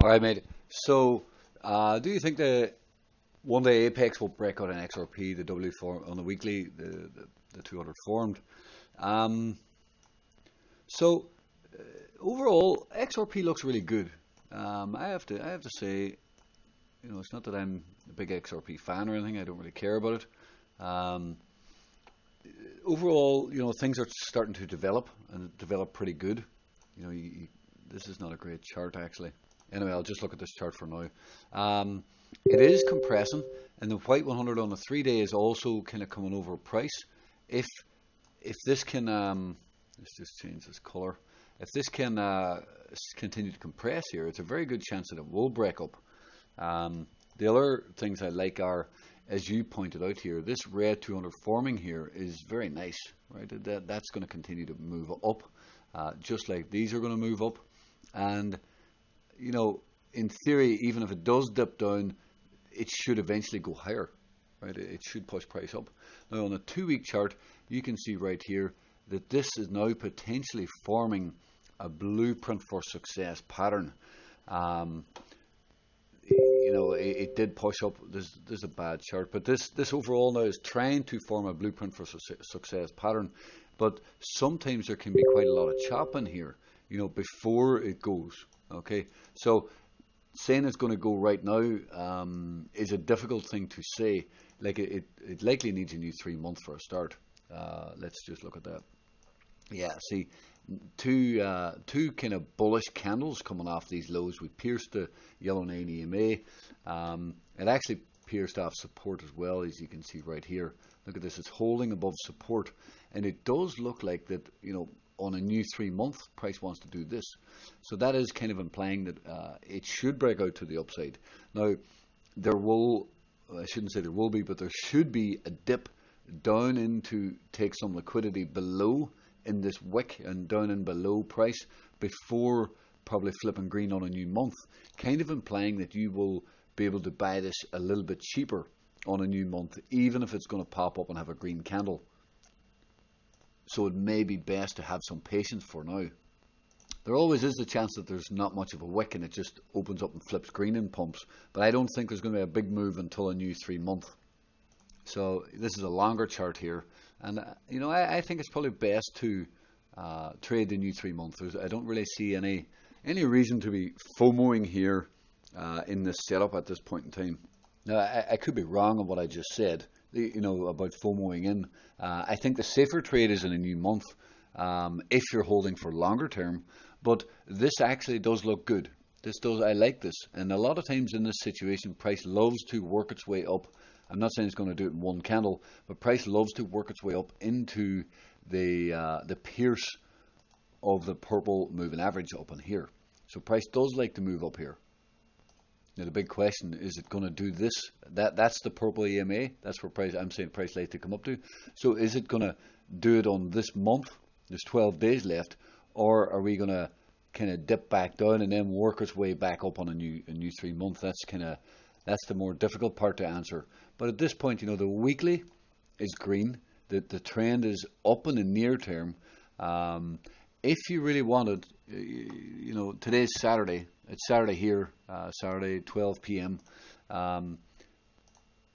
All right, mate. So, do you think the one day Apex will break out in XRP, the W form on the weekly, the 200 formed? Um, so, overall, XRP looks really good. I have to say, it's not that I'm a big XRP fan or anything. I don't really care about it. Overall, things are starting to develop and develop pretty good. This is not a great chart actually. Anyway, I'll just look at this chart for now. It is compressing, and the white 100 on the 3-day is also kind of coming over price. If this can, let's just change this color. If this can continue to compress here, it's a very good chance that it will break up. The other things I like are, as you pointed out here, this red 200 forming here is very nice, right? That's going to continue to move up, just like these are going to move up. And in theory, even if it does dip down, it should eventually go higher, right? It should push price up. Now, on a 2-week chart, you can see right here that this is now potentially forming a blueprint for success pattern. It did push up. This is a bad chart, but this overall now is trying to form a blueprint for success pattern. But sometimes there can be quite a lot of chop in here, before it goes. Okay, so saying it's going to go right now is a difficult thing to say. Like it likely needs a new 3 month for a start. Let's just look at that. Yeah, see, two kind of bullish candles coming off these lows. We pierced the yellow 9 EMA. It actually pierced off support as well, as you can see right here. Look at this, it's holding above support, and it does look like that, on a new 3 month, price wants to do this. So that is kind of implying that it should break out to the upside. Now, I shouldn't say there will be, but there should be a dip down into take some liquidity below in this wick and down in below price before probably flipping green on a new month, kind of implying that you will be able to buy this a little bit cheaper on a new month, even if it's going to pop up and have a green candle. So it may be best to have some patience for now. There always is the chance that there's not much of a wick and it just opens up and flips green and pumps, but I don't think there's going to be a big move until a new 3 month. So this is a longer chart here, and I think it's probably best to trade the new 3 month. I don't really see any reason to be FOMOing here in this setup at this point in time. Now, I could be wrong on what I just said, about FOMOing in. I think the safer trade is in a new month if you're holding for longer term, but this actually does look good. I like this, and a lot of times in this situation, price loves to work its way up. I'm not saying it's going to do it in one candle, but price loves to work its way up into the pierce of the purple moving average up in here. So price does like to move up here. Now the big question is, it going to do this? That's the purple EMA. That's where I'm saying price likes to come up to. So is it going to do it on this month? There's 12 days left, or are we going to kind of dip back down and then work its way back up on a new 3 month? That's the more difficult part to answer. But at this point, the weekly is green. The trend is up in the near term. If you really wanted, today's Saturday. It's Saturday here, Saturday 12 p.m.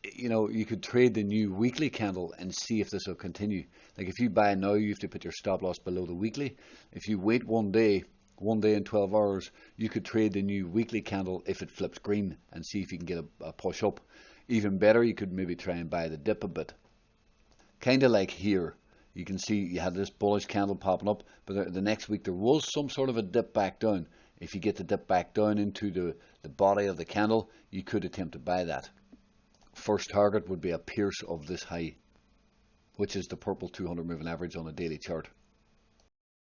You could trade the new weekly candle and see if this will continue. Like if you buy now, you have to put your stop loss below the weekly. If you wait 1 day and 12 hours, you could trade the new weekly candle if it flips green and see if you can get a push up. Even better, you could maybe try and buy the dip a bit. Kind of like here. You can see you had this bullish candle popping up, but the next week there was some sort of a dip back down. If you get the dip back down into the body of the candle, you could attempt to buy that. First target would be a pierce of this high, which is the purple 200 moving average on a daily chart.